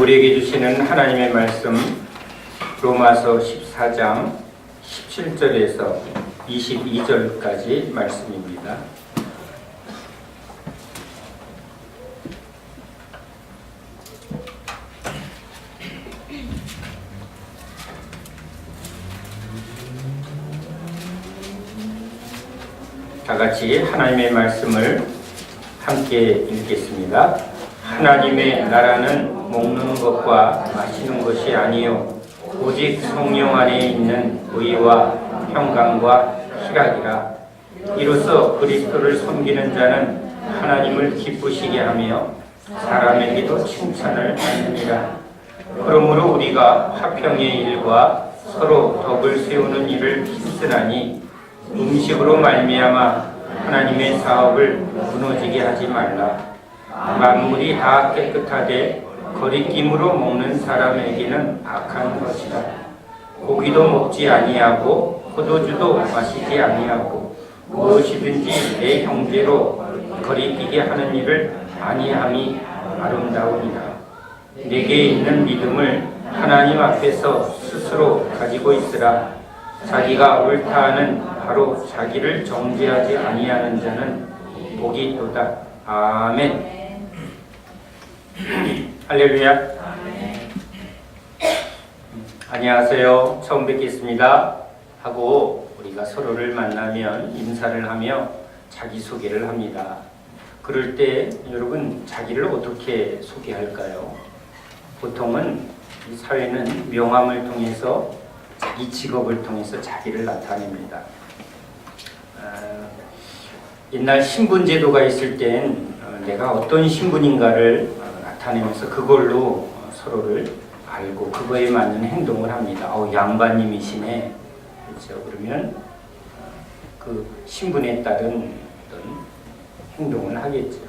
우리에게 주시는 하나님의 말씀 로마서 14장 17절에서 22절까지 말씀입니다. 다 같이 하나님의 말씀을 함께 읽겠습니다. 하나님의 나라는 먹는 것과 마시는 것이 아니요 오직 성령 안에 있는 의와 평강과 희락이라. 이로써 그리스도를 섬기는 자는 하나님을 기쁘시게 하며 사람에게도 칭찬을 받느니라. 그러므로 우리가 화평의 일과 서로 덕을 세우는 일을 힘쓰나니 음식으로 말미암아 하나님의 사업을 무너지게 하지 말라. 만물이 다 깨끗하되 거리낌으로 먹는 사람에게는 악한 것이라. 고기도 먹지 아니하고 포도주도 마시지 아니하고 무엇이든지 내 형제로 거리끼게 하는 일을 아니함이 아름다우니라. 내게 있는 믿음을 하나님 앞에서 스스로 가지고 있으라. 자기가 옳다 하는 바로 자기를 정죄하지 아니하는 자는 복이 있도다. 아멘. 할렐루야. 안녕하세요. 처음 뵙겠습니다 하고 우리가 서로를 만나면 인사를 하며 자기소개를 합니다. 그럴 때 여러분 자기를 어떻게 소개할까요? 보통은 이 사회는 명함을 통해서 자기 직업을 통해서 자기를 나타냅니다. 옛날 신분제도가 있을 땐 내가 어떤 신분인가를 나타내면서 그걸로 서로를 알고 그거에 맞는 행동을 합니다. 양반님이시네. 그렇죠. 그러면 그 신분에 따른 어떤 행동을 하겠죠.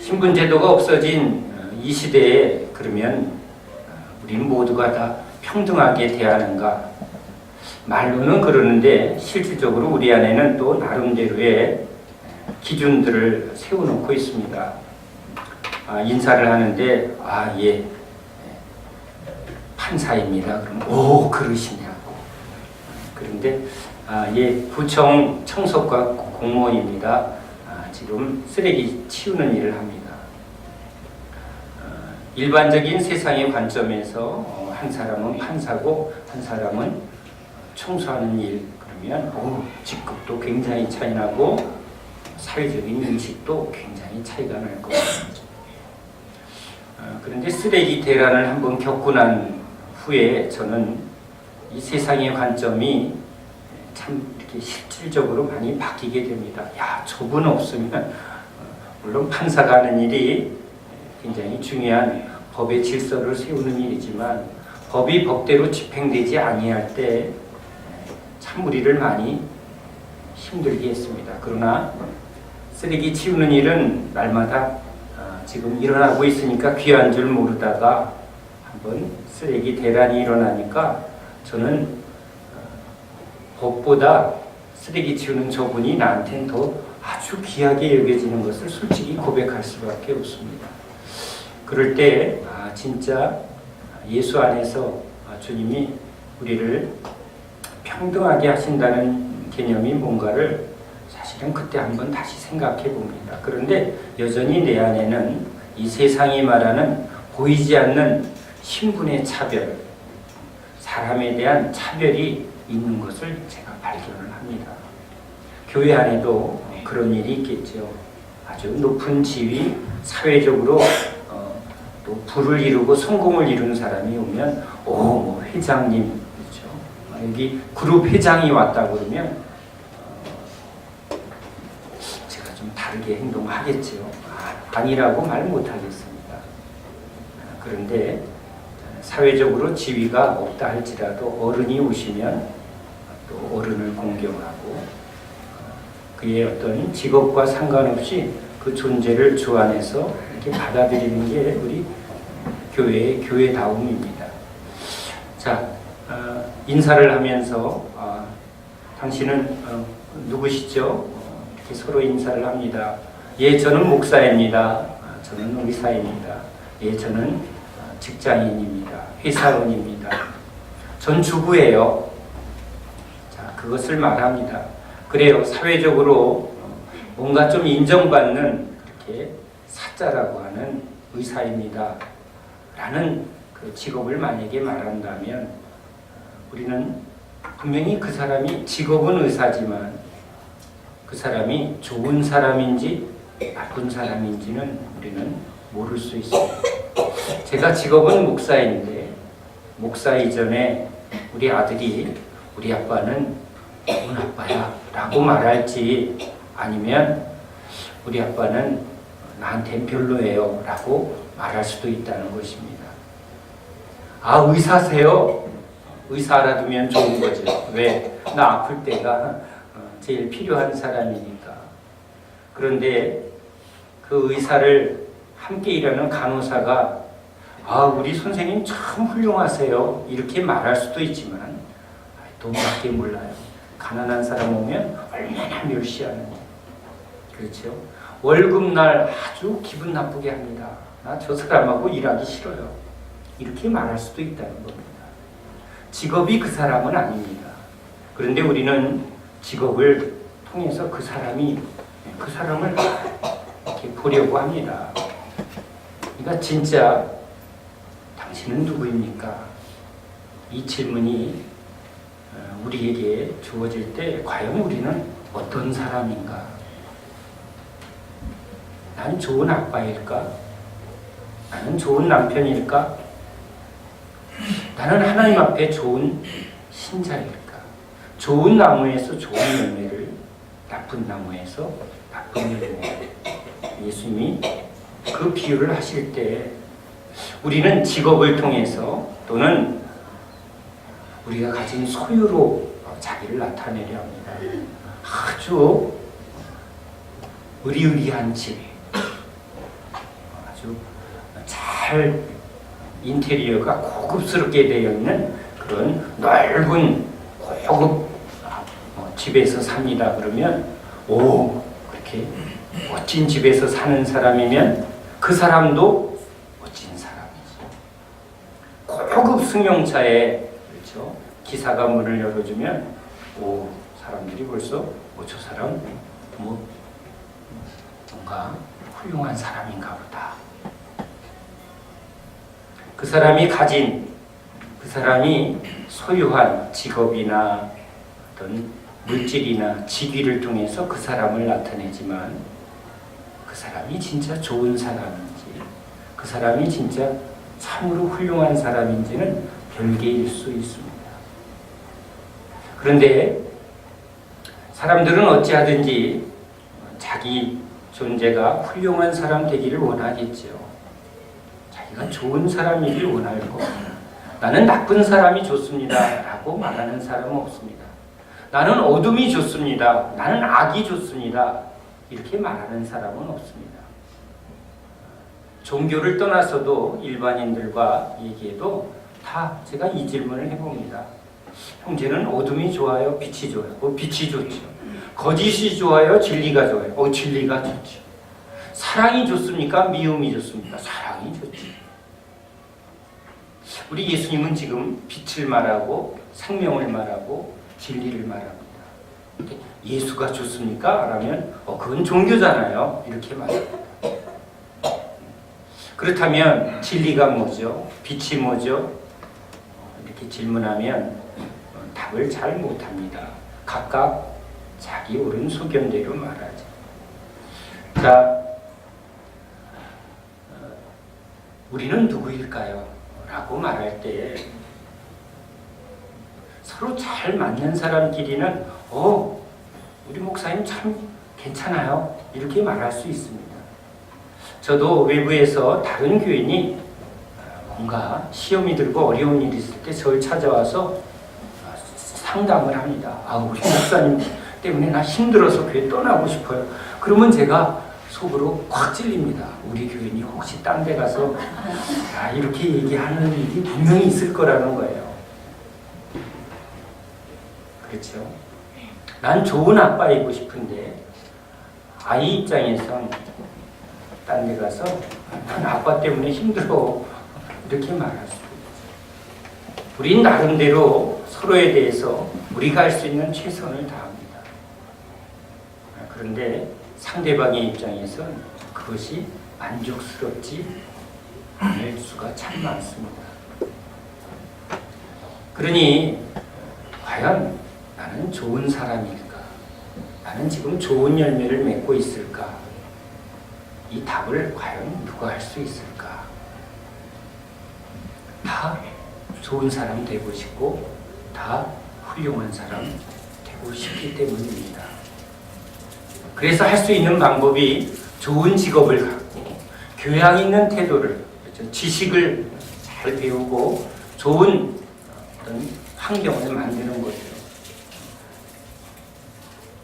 신분제도가 없어진 이 시대에 그러면 우리는 모두가 다 평등하게 대하는가? 말로는 그러는데 실질적으로 우리 안에는 또 나름대로의 기준들을 세워놓고 있습니다. 인사를 하는데 예 판사입니다. 그럼 그러시냐고. 그런데 예 구청 청소과 공무원입니다. 지금 쓰레기 치우는 일을 합니다. 일반적인 세상의 관점에서 한 사람은 판사고 한 사람은 청소하는 일 그러면 직급도 굉장히 차이 나고 사회적인 인식도 굉장히 차이가 날 것 같습니다. 그런데 쓰레기 대란을 한번 겪고 난 후에 저는 이 세상의 관점이 참 이렇게 실질적으로 많이 바뀌게 됩니다. 저분 없으면 물론 판사가 하는 일이 굉장히 중요한 법의 질서를 세우는 일이지만 법이 법대로 집행되지 아니할 때 참 우리를 많이 힘들게 했습니다. 그러나 쓰레기 치우는 일은 날마다 지금 일어나고 있으니까 귀한 줄 모르다가 한번 쓰레기 대란이 일어나니까 저는 법보다 쓰레기 치우는 저분이 나한테는 더 아주 귀하게 여겨지는 것을 솔직히 고백할 수밖에 없습니다. 그럴 때 진짜 예수 안에서 주님이 우리를 평등하게 하신다는 개념이 뭔가를 사실은 그때 한번 다시 생각해 봅니다. 그런데 여전히 내 안에는 이 세상이 말하는 보이지 않는 신분의 차별, 사람에 대한 차별이 있는 것을 제가 발견을 합니다. 교회 안에도 그런 일이 있겠죠. 아주 높은 지위, 사회적으로 또 부를 이루고 성공을 이룬 사람이 오면 회장님, 그렇죠. 여기 그룹 회장이 왔다 그러면 제가 좀 다르게 행동하겠죠. 아니라고 말 못하겠습니다. 그런데 사회적으로 지위가 없다 할지라도 어른이 오시면 또 어른을 공경하고 그의 어떤 직업과 상관없이 그 존재를 주 안에서 이렇게 받아들이는 게 우리 교회의 교회다움입니다. 자, 인사를 하면서 당신은 누구시죠? 이렇게 서로 인사를 합니다. 예, 저는 목사입니다. 저는 의사입니다. 예, 저는 직장인입니다. 회사원입니다. 전 주부예요. 자, 그것을 말합니다. 그래요. 사회적으로 뭔가 좀 인정받는 이렇게 사자라고 하는 의사입니다. 라는 그 직업을 만약에 말한다면 우리는 분명히 그 사람이 직업은 의사지만 그 사람이 좋은 사람인지 나쁜 사람인지는 우리는 모를 수 있습니다. 제가 직업은 목사인데 목사 이전에 우리 아들이 우리 아빠는 좋은 아빠야 라고 말할지 아니면 우리 아빠는 나한텐 별로예요 라고 말할 수도 있다는 것입니다. 아, 의사세요? 의사 알아두면 좋은 거죠. 왜? 나 아플 때가 제일 필요한 사람이니까. 그런데 그 의사를 함께 일하는 간호사가 아, 우리 선생님 참 훌륭하세요 이렇게 말할 수도 있지만 돈밖에 몰라요. 가난한 사람 오면 얼마나 멸시하는지. 그렇죠? 월급날 아주 기분 나쁘게 합니다. 나 저 사람하고 일하기 싫어요. 이렇게 말할 수도 있다는 겁니다. 직업이 그 사람은 아닙니다. 그런데 우리는 직업을 통해서 그 사람을 이렇게 보려고 합니다. 그러니까 진짜 당신은 누구입니까? 이 질문이 우리에게 주어질 때 과연 우리는 어떤 사람인가? 나는 좋은 아빠일까? 나는 좋은 남편일까? 나는 하나님 앞에 좋은 신자일까? 좋은 나무에서 좋은 열매를, 나쁜 나무에서 나쁜 열매를. 예수님이 그 비유를 하실 때 우리는 직업을 통해서 또는 우리가 가진 소유로 자기를 나타내려 합니다. 아주 의리의리한 집, 아주 잘 인테리어가 고급스럽게 되어 있는 그런 넓은 고급 집에서 삽니다. 그러면 오, 그렇게 멋진 집에서 사는 사람이면 그 사람도 멋진 사람이지. 고급 승용차에 그렇죠? 기사가 문을 열어주면 오, 사람들이 벌써 저 사람 뭔가 훌륭한 사람인가 보다. 그 사람이 소유한 직업이나 어떤 물질이나 직위를 통해서 그 사람을 나타내지만 그 사람이 진짜 좋은 사람인지 그 사람이 진짜 참으로 훌륭한 사람인지는 별개일 수 있습니다. 그런데 사람들은 어찌하든지 자기 존재가 훌륭한 사람 되기를 원하겠죠. 자기가 좋은 사람이길 원하고 나는 나쁜 사람이 좋습니다 라고 말하는 사람은 없습니다. 나는 어둠이 좋습니다. 나는 악이 좋습니다. 이렇게 말하는 사람은 없습니다. 종교를 떠나서도 일반인들과 얘기해도 다 제가 이 질문을 해봅니다. 형제는 어둠이 좋아요? 빛이 좋아요? 빛이 좋죠. 거짓이 좋아요? 진리가 좋아요? 진리가 좋죠. 사랑이 좋습니까? 미움이 좋습니까? 사랑이 좋죠. 우리 예수님은 지금 빛을 말하고 생명을 말하고 진리를 말합니다. 예수가 좋습니까? 라면 그건 종교잖아요. 이렇게 말합니다. 그렇다면 진리가 뭐죠? 빛이 뭐죠? 이렇게 질문하면 답을 잘 못합니다. 각각 자기 옳은 소견대로 말하죠. 자, 우리는 누구일까요? 라고 말할 때 서로 잘 맞는 사람끼리는 우리 목사님 참 괜찮아요. 이렇게 말할 수 있습니다. 저도 외부에서 다른 교인이 뭔가 시험이 들고 어려운 일이 있을 때 저를 찾아와서 상담을 합니다. 우리 목사님 때문에 나 힘들어서 교회 떠나고 싶어요. 그러면 제가 속으로 꽉 찔립니다. 우리 교인이 혹시 딴 데 가서 이렇게 얘기하는 일이 분명히 있을 거라는 거예요. 그렇죠? 난 좋은 아빠이고 싶은데 아이 입장에선 딴 데 가서 난 아빠 때문에 힘들어 이렇게 말할 수 있죠. 우린 나름대로 서로에 대해서 우리가 할 수 있는 최선을 다합니다. 그런데 상대방의 입장에선 그것이 만족스럽지 않을 수가 참 많습니다. 그러니 과연 나는 좋은 사람일까? 나는 지금 좋은 열매를 맺고 있을까? 이 답을 과연 누가 할 수 있을까? 다 좋은 사람 되고 싶고 다 훌륭한 사람 되고 싶기 때문입니다. 그래서 할 수 있는 방법이 좋은 직업을 갖고 교양 있는 태도를, 그렇죠? 지식을 잘 배우고 좋은 어떤 환경을 만드는 거죠.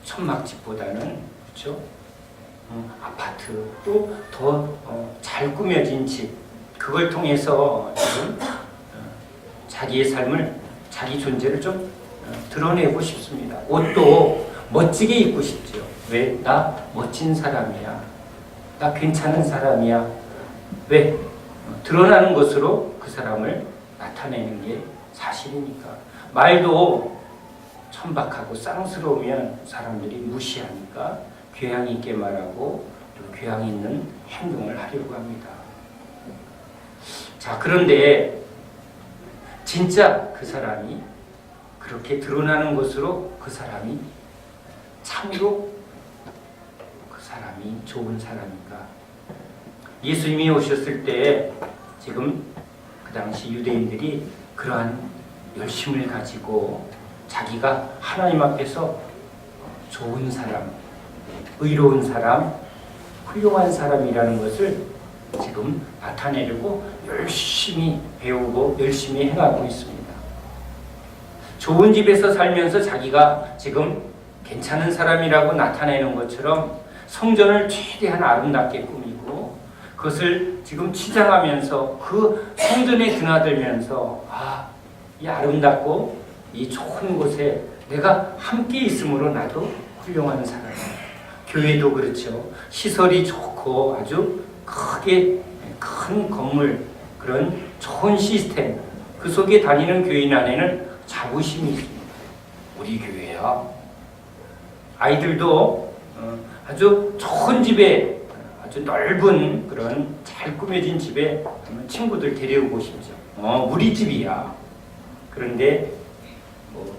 천막집보다는, 그렇죠? 아파트 또 더 잘 꾸며진 집, 그걸 통해서 지금 자기의 삶을, 자기 존재를 좀 드러내고 싶습니다. 옷도 멋지게 입고 싶죠. 왜? 나 멋진 사람이야. 나 괜찮은 사람이야. 왜? 드러나는 것으로 그 사람을 나타내는 게 사실이니까. 말도 천박하고 쌍스러우면 사람들이 무시하니까 교양 있게 말하고 또 교양 있는 행동을 하려고 합니다. 자, 그런데 진짜 그 사람이 그렇게 드러나는 것으로 그 사람이 참으로 그 사람이 좋은 사람인가? 예수님이 오셨을 때 지금 그 당시 유대인들이 그러한 열심을 가지고 자기가 하나님 앞에서 좋은 사람, 의로운 사람, 훌륭한 사람이라는 것을 지금 나타내려고 열심히 배우고 열심히 행하고 있습니다. 좋은 집에서 살면서 자기가 지금 괜찮은 사람이라고 나타내는 것처럼 성전을 최대한 아름답게 꾸미고 그것을 지금 치장하면서 그 성전에 드나들면서 이 아름답고 이 좋은 곳에 내가 함께 있으므로 나도 훌륭한 사람이야. 교회도 그렇죠. 시설이 좋고 아주 크게 큰 건물, 그런 좋은 시스템, 그 속에 다니는 교인 안에는 자부심이 있습니다. 우리 교회야. 아이들도 아주 좋은 집에, 아주 넓은 그런 잘 꾸며진 집에 친구들 데려오고 싶죠. 우리 집이야. 그런데 뭐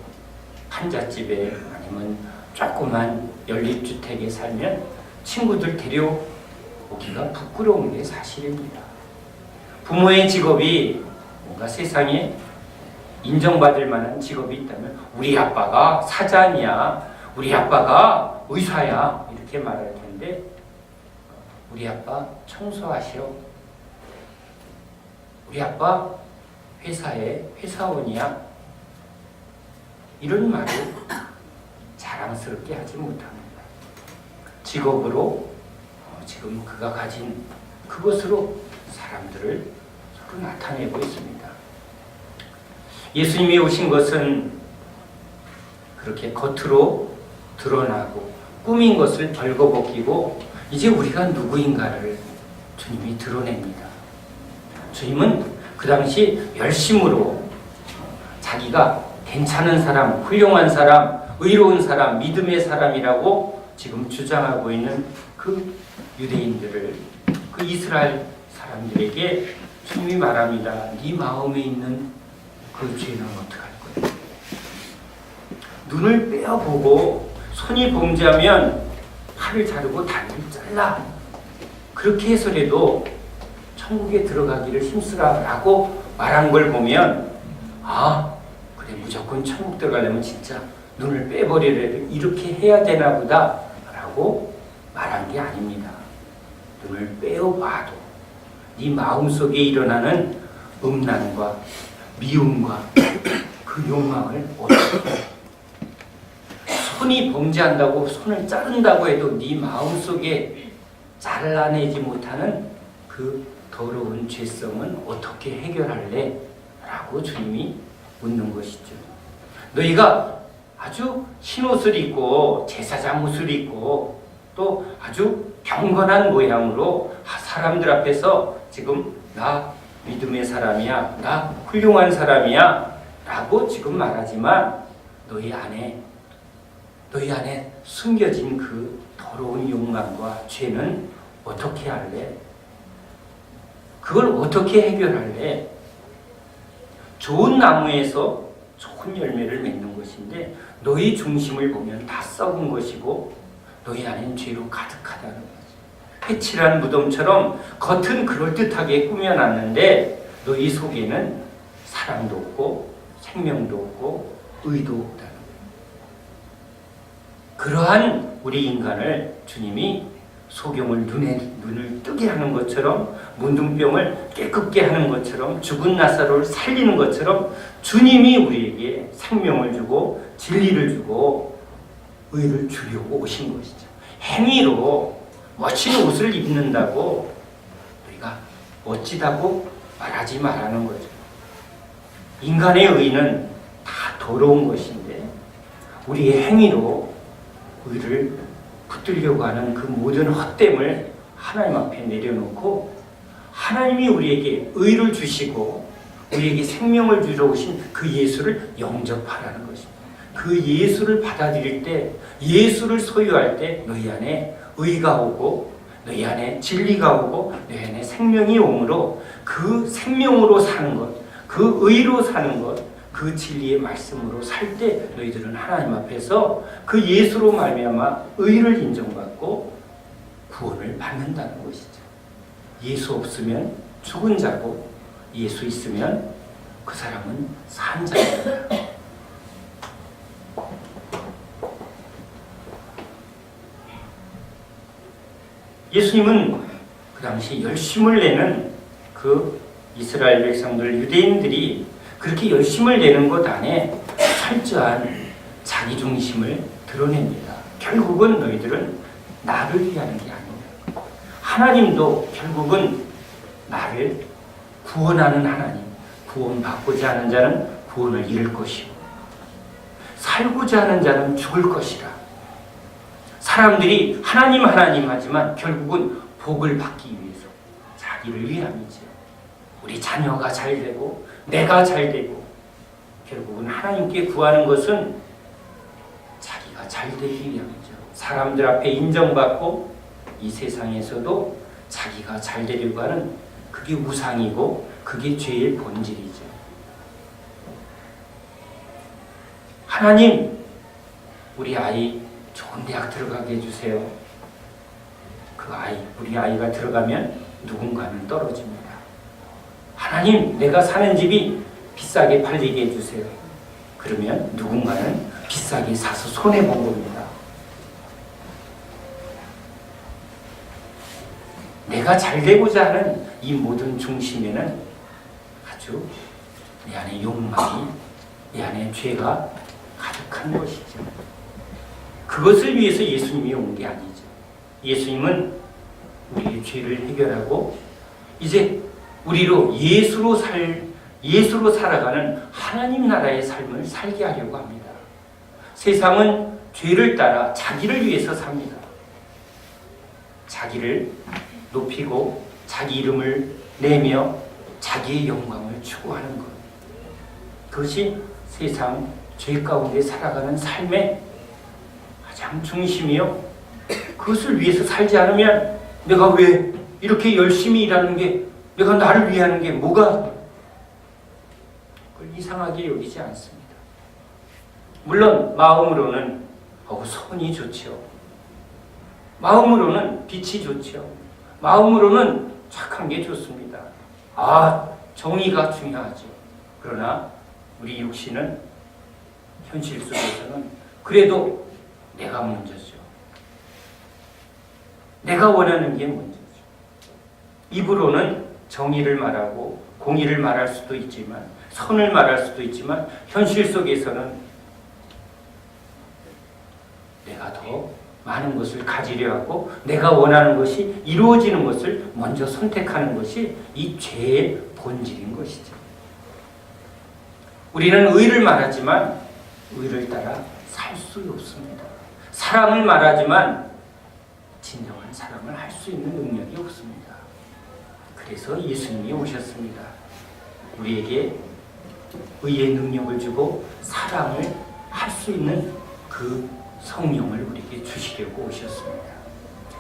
한잣집에 아니면 조그만 연립주택에 살면 친구들 데려오기가 부끄러운 게 사실입니다. 부모의 직업이 뭔가 세상에 인정받을 만한 직업이 있다면 우리 아빠가 사장이야, 우리 아빠가 의사야 이렇게 말할 텐데 우리 아빠 청소하셔, 우리 아빠 회사에 회사원이야, 이런 말을 자랑스럽게 하지 못합니다. 직업으로 지금 그가 가진 그것으로 사람들을 서로 나타내고 있습니다. 예수님이 오신 것은 그렇게 겉으로 드러나고 꾸민 것을 벌거벗기고 이제 우리가 누구인가를 주님이 드러냅니다. 주님은 그 당시 열심으로 자기가 괜찮은 사람, 훌륭한 사람, 의로운 사람, 믿음의 사람이라고 지금 주장하고 있는 그 유대인들을, 그 이스라엘 사람들에게 주님이 말합니다. 네 마음에 있는 그 죄는 어떡할 거야? 눈을 빼어보고 손이 범죄하면 팔을 자르고 다리를 잘라. 그렇게 해서라도 천국에 들어가기를 힘쓰라라고 말한 걸 보면 그래, 무조건 천국 들어가려면 진짜 눈을 빼버리래, 이렇게 해야 되나 보다 라고 말한 게 아닙니다. 눈을 빼어봐도 네 마음속에 일어나는 음란과 미움과 그 욕망을 어떻게, 손이 범죄한다고 손을 자른다고 해도 네 마음속에 잘라내지 못하는 그 더러운 죄성은 어떻게 해결할래? 라고 주님이 묻는 것이죠. 너희가 아주 흰옷을 입고 제사장 옷을 입고 또 아주 경건한 모양으로 사람들 앞에서 지금 나 믿음의 사람이야, 나 훌륭한 사람이야 라고 지금 말하지만 너희 안에 숨겨진 그 더러운 욕망과 죄는 어떻게 할래? 그걸 어떻게 해결할래? 좋은 나무에서 좋은 열매를 맺는 것인데 너희 중심을 보면 다 썩은 것이고 너희 안엔 죄로 가득하다는 거지. 회칠한 무덤처럼 겉은 그럴듯하게 꾸며놨는데 너희 속에는 사랑도 없고 생명도 없고 의도 없다는 거예요. 그러한 우리 인간을 주님이 소경을 눈을 뜨게 하는 것처럼 문둥병을 깨끗게 하는 것처럼 죽은 나사로를 살리는 것처럼 주님이 우리에게 생명을 주고 진리를 주고 의를 주려고 오신 것이죠. 행위로 멋진 옷을 입는다고 우리가 멋지다고 말하지 말라는 거죠. 인간의 의는 다 더러운 것인데 우리의 행위로 의를 붙들려고 하는 그 모든 헛됨을 하나님 앞에 내려놓고 하나님이 우리에게 의를 주시고 우리에게 생명을 주러 오신 그 예수를 영접하라는 것입니다. 그 예수를 받아들일 때, 예수를 소유할 때 너희 안에 의가 오고 너희 안에 진리가 오고 너희 안에 생명이 오므로 그 생명으로 사는 것, 그 의로 사는 것, 그 진리의 말씀으로 살 때 너희들은 하나님 앞에서 그 예수로 말미암아 의를 인정받고 구원을 받는다는 것이죠. 예수 없으면 죽은 자고 예수 있으면 그 사람은 산 자입니다. 예수님은 그 당시 열심을 내는 그 이스라엘 백성들, 유대인들이 그렇게 열심을 내는 것 안에 철저한 자기중심을 드러냅니다. 결국은 너희들은 나를 위하는 게 아니다. 하나님도 결국은 나를 구원하는 하나님, 구원받고자 하는 자는 구원을 잃을 것이고 살고자 하는 자는 죽을 것이라. 사람들이 하나님 하지만 결국은 복을 받기 위해서 자기를 위함이죠. 우리 자녀가 잘 되고 내가 잘 되고 결국은 하나님께 구하는 것은 자기가 잘 되기 위함이죠. 사람들 앞에 인정받고 이 세상에서도 자기가 잘 되려고 하는 그게 우상이고 그게 죄의 본질이죠. 하나님, 우리 아이 좋은 대학 들어가게 해주세요. 우리 아이가 들어가면 누군가는 떨어집니다. 하나님, 내가 사는 집이 비싸게 팔리게 해주세요. 그러면 누군가는 비싸게 사서 손해본 겁니다. 내가 잘 되고자 하는 이 모든 중심에는 아주 내 안에 욕망이, 내 안에 죄가 가득한 것이죠. 그것을 위해서 예수님이 온 게 아니죠. 예수님은 우리의 죄를 해결하고 이제 우리로 예수로 살아가는 하나님 나라의 삶을 살게 하려고 합니다. 세상은 죄를 따라 자기를 위해서 삽니다. 자기를 높이고 자기 이름을 내며 자기의 영광을 추구하는 것. 그것이 세상 죄 가운데 살아가는 삶의 가장 중심이요. 그것을 위해서 살지 않으면 내가 왜 이렇게 열심히 일하는 게, 내가 나를 위하는 게 뭐가 그걸 이상하게 여기지 않습니다. 물론 마음으로는 선이 좋죠. 마음으로는 빛이 좋죠. 마음으로는 착한 게 좋습니다. 정의가 중요하죠. 그러나 우리 육신은 현실 속에서는 그래도 내가 먼저죠. 내가 원하는 게 먼저죠. 입으로는 정의를 말하고 공의를 말할 수도 있지만, 선을 말할 수도 있지만, 현실 속에서는 내가 더 많은 것을 가지려 하고 내가 원하는 것이 이루어지는 것을 먼저 선택하는 것이 이 죄의 본질인 것이죠. 우리는 의를 말하지만 의를 따라 살 수 없습니다. 사랑을 말하지만 진정한 사랑을 할 수 있는 능력이 없습니다. 그래서 예수님이 오셨습니다. 우리에게 의의 능력을 주고 사랑을 할 수 있는 그 성령을 우리에게 주시려고 오셨습니다.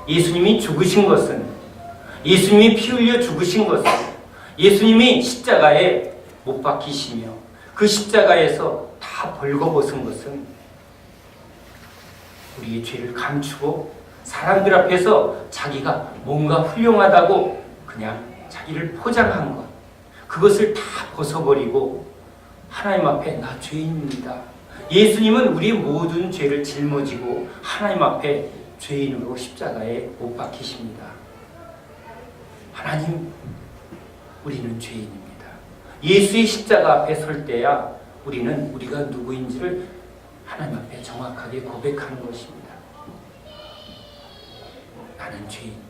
예수님이 죽으신 것은, 예수님이 피 흘려 죽으신 것은, 예수님이 십자가에 못 박히시며 그 십자가에서 다 벌거벗은 것은 우리의 죄를 감추고 사람들 앞에서 자기가 뭔가 훌륭하다고 그냥 자기를 포장한 것, 그것을 다 벗어버리고 하나님 앞에 나 죄인입니다. 예수님은 우리의 모든 죄를 짊어지고 하나님 앞에 죄인으로 십자가에 못 박히십니다. 하나님, 우리는 죄인입니다. 예수의 십자가 앞에 설 때야 우리는 우리가 누구인지를 하나님 앞에 정확하게 고백하는 것입니다. 나는 죄인입니다.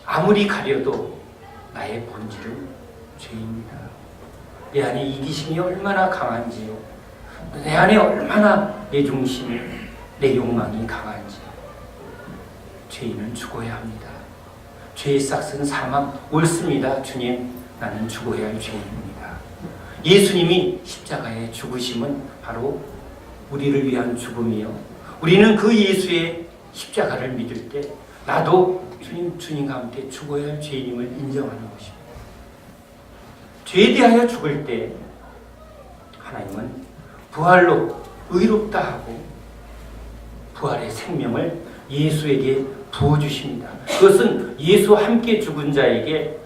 아무리 가려도 나의 본질은 죄입니다. 내 안에 이기심이 얼마나 강한지요. 내 안에 얼마나 내 중심이, 내 욕망이 강한지요. 죄인은 죽어야 합니다. 죄의 싹은 사망, 옳습니다. 주님, 나는 죽어야 할 죄인입니다. 예수님이 십자가에 죽으심은 바로 우리를 위한 죽음이요. 우리는 그 예수의 십자가를 믿을 때 나도 주님과 함께 죽어야 할 죄인임을 인정하는 것입니다. 죄에 대하여 죽을 때 하나님은 부활로 의롭다 하고 부활의 생명을 예수에게 부어주십니다. 그것은 예수와 함께 죽은 자에게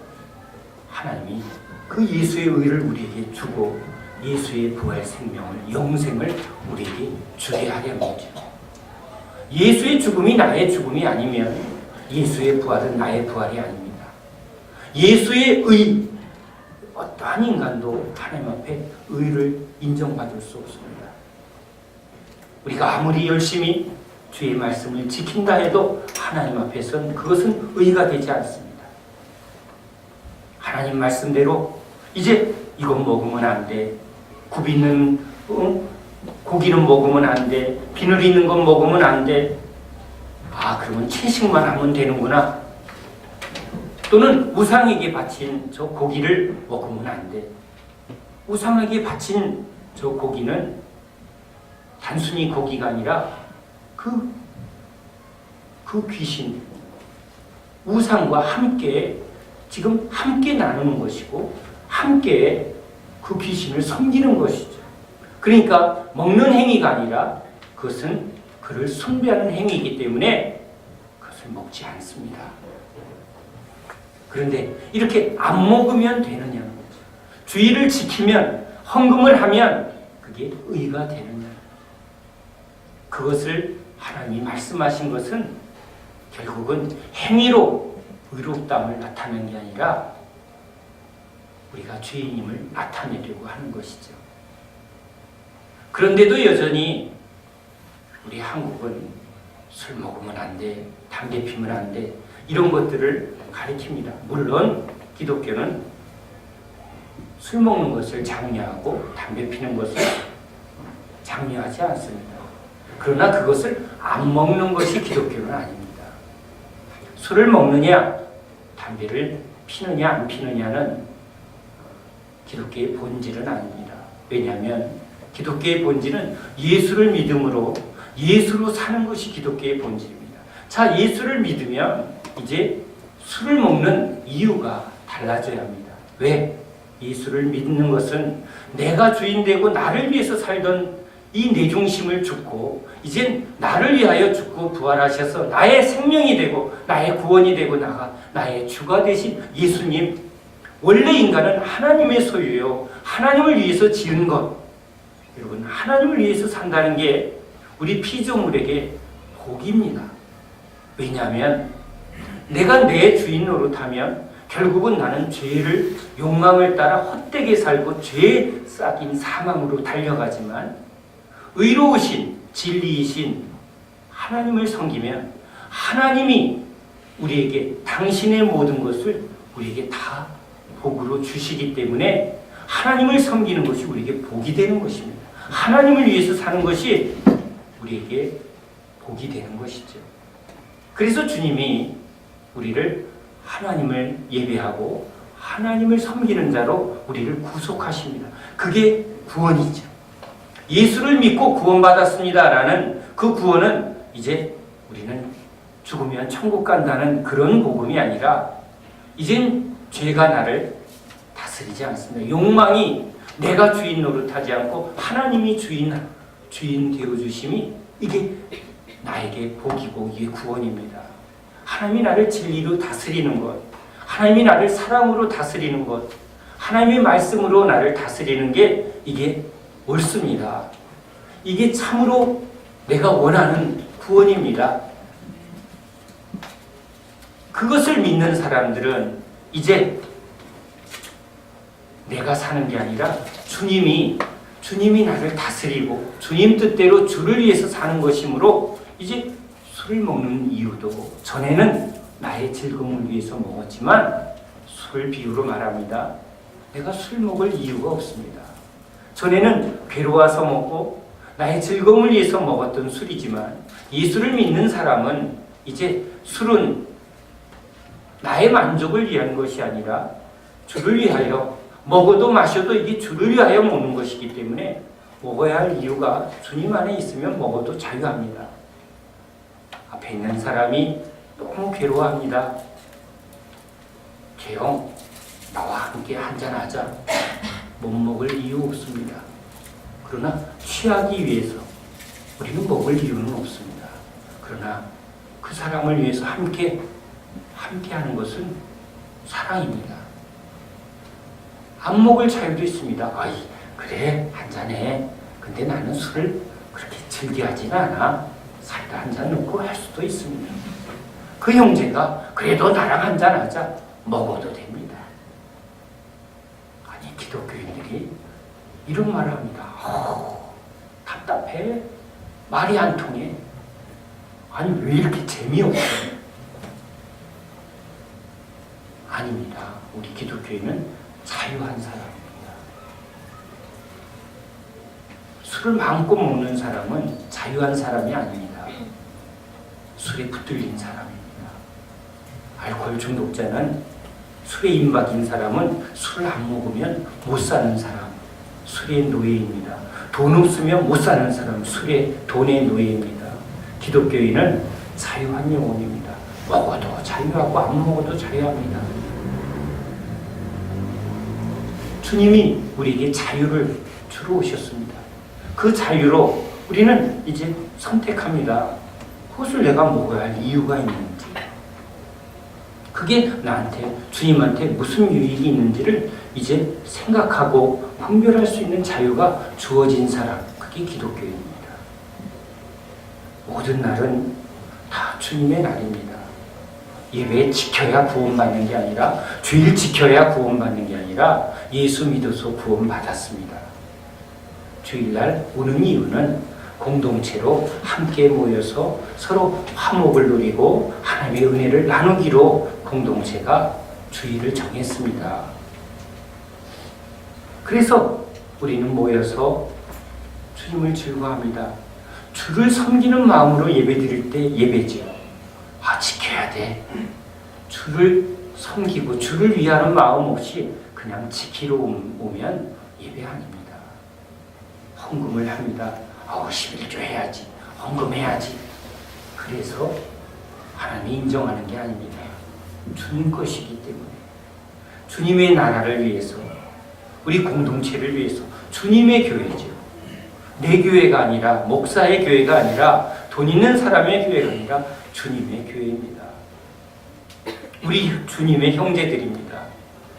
하나님이 그 예수의 의를 우리에게 주고 예수의 부활 생명을, 영생을 우리에게 주게 하려는거죠. 예수의 죽음이 나의 죽음이 아니면 예수의 부활은 나의 부활이 아닙니다. 예수의 의, 어떠한 인간도 하나님 앞에 의를 인정받을 수 없습니다. 우리가 아무리 열심히 주의 말씀을 지킨다 해도 하나님 앞에서는 그것은 의가 되지 않습니다. 하나님 말씀대로 이제 이건 먹으면 안 돼. 굽 있는 고기는 먹으면 안 돼. 비늘 있는 건 먹으면 안 돼. 아, 그러면 채식만 하면 되는구나. 또는 우상에게 바친 저 고기를 먹으면 안 돼. 우상에게 바친 저 고기는 단순히 고기가 아니라 그 귀신, 우상과 함께 지금 함께 나누는 것이고 함께 그 귀신을 섬기는 것이죠. 그러니까 먹는 행위가 아니라 그것은 그를 숭배하는 행위이기 때문에 그것을 먹지 않습니다. 그런데 이렇게 안 먹으면 되느냐는 거죠. 주의를 지키면, 헌금을 하면 그게 의가 되느냐. 그것을 하나님이 말씀하신 것은 결국은 행위로 의롭다함을 나타내는 게 아니라 우리가 죄인임을 나타내려고 하는 것이죠. 그런데도 여전히 우리 한국은 술 먹으면 안 돼, 담배 피면 안 돼, 이런 것들을 가리킵니다. 물론 기독교는 술 먹는 것을 장려하고 담배 피는 것을 장려하지 않습니다. 그러나 그것을 안 먹는 것이 기독교는 아닙니다. 술을 먹느냐, 담배를 피느냐 안 피느냐는 기독교의 본질은 아닙니다. 왜냐하면 기독교의 본질은 예수를 믿음으로 예수로 사는 것이 기독교의 본질입니다. 자, 예수를 믿으면 이제 술을 먹는 이유가 달라져야 합니다. 왜? 예수를 믿는 것은 내가 주인 되고 나를 위해서 살던 이 내 중심을 죽고 이젠 나를 위하여 죽고 부활하셔서 나의 생명이 되고 나의 구원이 되고 나의 주가 되신 예수님. 원래 인간은 하나님의 소유요, 하나님을 위해서 지은 것. 여러분, 하나님을 위해서 산다는 게 우리 피조물에게 복입니다. 왜냐하면 내가 내 주인 노릇하면 결국은 나는 죄를, 욕망을 따라 헛되게 살고 죄에 싹인 사망으로 달려가지만 의로우신 진리이신 하나님을 섬기면 하나님이 우리에게 당신의 모든 것을 우리에게 다 복으로 주시기 때문에 하나님을 섬기는 것이 우리에게 복이 되는 것입니다. 하나님을 위해서 사는 것이 우리에게 복이 되는 것이죠. 그래서 주님이 우리를 하나님을 예배하고 하나님을 섬기는 자로 우리를 구속하십니다. 그게 구원이죠. 예수를 믿고 구원받았습니다라는 그 구원은 이제 우리는 죽으면 천국 간다는 그런 복음이 아니라 이젠 죄가 나를 다스리지 않습니다. 욕망이 내가 주인 노릇하지 않고 하나님이 주인 되어주심이 이게 나에게 복이고 이게 구원입니다. 하나님이 나를 진리로 다스리는 것, 하나님이 나를 사랑으로 다스리는 것, 하나님의 말씀으로 나를 다스리는 게 이게 옳습니다. 이게 참으로 내가 원하는 구원입니다. 그것을 믿는 사람들은 이제 내가 사는 게 아니라 주님이 나를 다스리고 주님 뜻대로 주를 위해서 사는 것이므로 이제 술을 먹는 이유도 전에는 나의 즐거움을 위해서 먹었지만 술 비유로 말합니다. 내가 술 먹을 이유가 없습니다. 전에는 괴로워서 먹고 나의 즐거움을 위해서 먹었던 술이지만 예수를 믿는 사람은 이제 술은 나의 만족을 위한 것이 아니라 주를 위하여 먹어도 마셔도 이게 주를 위하여 먹는 것이기 때문에 먹어야 할 이유가 주님 안에 있으면 먹어도 자유합니다. 앞에 있는 사람이 너무 괴로워합니다. 재영, 나와 함께 한잔하자. 못 먹을 이유 없습니다. 그러나 취하기 위해서 우리는 먹을 이유는 없습니다. 그러나 그 사람을 위해서 함께 하는 것은 사랑입니다. 안 먹을 자유도 있습니다. 아이, 그래, 한잔해. 근데 나는 술을 그렇게 즐겨하지는 않아. 사이다 한잔 넣고 할 수도 있습니다. 그 형제가 그래도 나랑 한잔하자. 먹어도 됩니다. 아니, 기독교인들이 이런 말을 합니다. 답답해. 말이 안 통해. 아니, 왜 이렇게 재미없어? 아닙니다. 우리 기독교인은 자유한 사람입니다. 술을 마음껏 먹는 사람은 자유한 사람이 아닙니다. 술에 붙들린 사람입니다. 알코올 중독자는 술에 임박인 사람은 술을 안 먹으면 못 사는 사람, 술의 노예입니다. 돈 없으면 못 사는 사람, 돈의 노예입니다. 기독교인은 자유한 영혼입니다. 먹어도 자유하고 안 먹어도 자유합니다. 주님이 우리에게 자유를 주러 오셨습니다. 그 자유로 우리는 이제 선택합니다. 그것을 내가 먹어야 할 이유가 있는지, 그게 나한테, 주님한테 무슨 유익이 있는지를 이제 생각하고 분별할 수 있는 자유가 주어진 사람, 그게 기독교입니다. 모든 날은 다 주님의 날입니다. 예배 지켜야 구원받는 게 아니라, 주일 지켜야 구원받는 게 아니라 예수 믿어서 구원받았습니다. 주일날 오는 이유는 공동체로 함께 모여서 서로 화목을 누리고 하나님의 은혜를 나누기로 공동체가 주일을 정했습니다. 그래서 우리는 모여서 주님을 즐거워합니다. 주를 섬기는 마음으로 예배드릴 때 예배죠. 지켜야 돼. 주를 섬기고 주를 위하는 마음 없이 그냥 지키러 오면 예배 아닙니다. 헌금을 합니다. 11조 해야지. 헌금해야지. 그래서 하나님이 인정하는 게 아닙니다. 주님 것이기 때문에. 주님의 나라를 위해서, 우리 공동체를 위해서, 주님의 교회죠. 내 교회가 아니라, 목사의 교회가 아니라, 돈 있는 사람의 교회가 아니라 주님의 교회입니다. 우리 주님의 형제들입니다.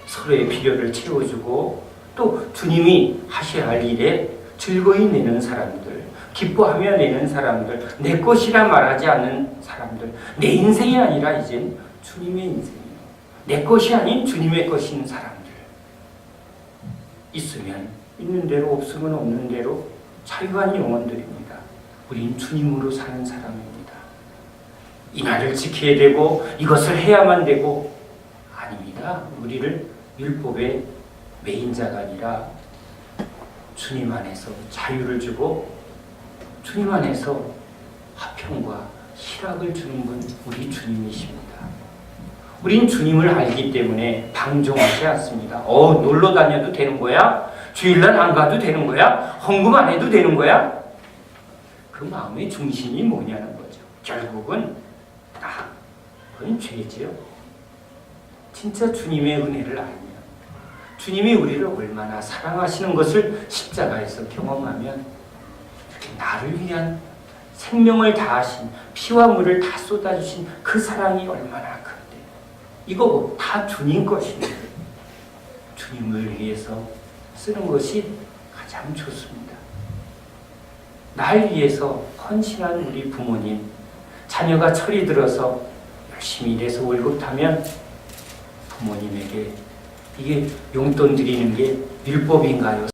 서로의 필요를 채워주고 또 주님이 하셔야 할 일에 즐거이 내는 사람들, 기뻐하며 내는 사람들, 내 것이라 말하지 않는 사람들, 내 인생이 아니라 이젠 주님의 인생이에요. 내 것이 아닌 주님의 것인 사람들. 있으면 있는 대로, 없으면 없는 대로 자유한 영혼들입니다. 우린 주님으로 사는 사람입니다. 이 날을 지켜야 되고 이것을 해야만 되고, 아닙니다. 우리를 율법의 매인자가 아니라 주님 안에서 자유를 주고 주님 안에서 화평과 희락을 주는 분, 우리 주님이십니다. 우린 주님을 알기 때문에 방종하지 않습니다. 놀러 다녀도 되는 거야? 주일날 안 가도 되는 거야? 헌금 안 해도 되는 거야? 그 마음의 중심이 뭐냐는 거죠. 결국은 그건 죄지요. 진짜 주님의 은혜를 알면, 주님이 우리를 얼마나 사랑하시는 것을 십자가에서 경험하면, 나를 위한 생명을 다하신, 피와 물을 다 쏟아주신 그 사랑이 얼마나 큰데, 이거 다 주님 것입니다. 주님을 위해서 쓰는 것이 가장 좋습니다. 날 위해서 헌신한 우리 부모님, 자녀가 철이 들어서 열심히 일해서 월급 타면 부모님에게 이게 용돈 드리는 게 율법인가요?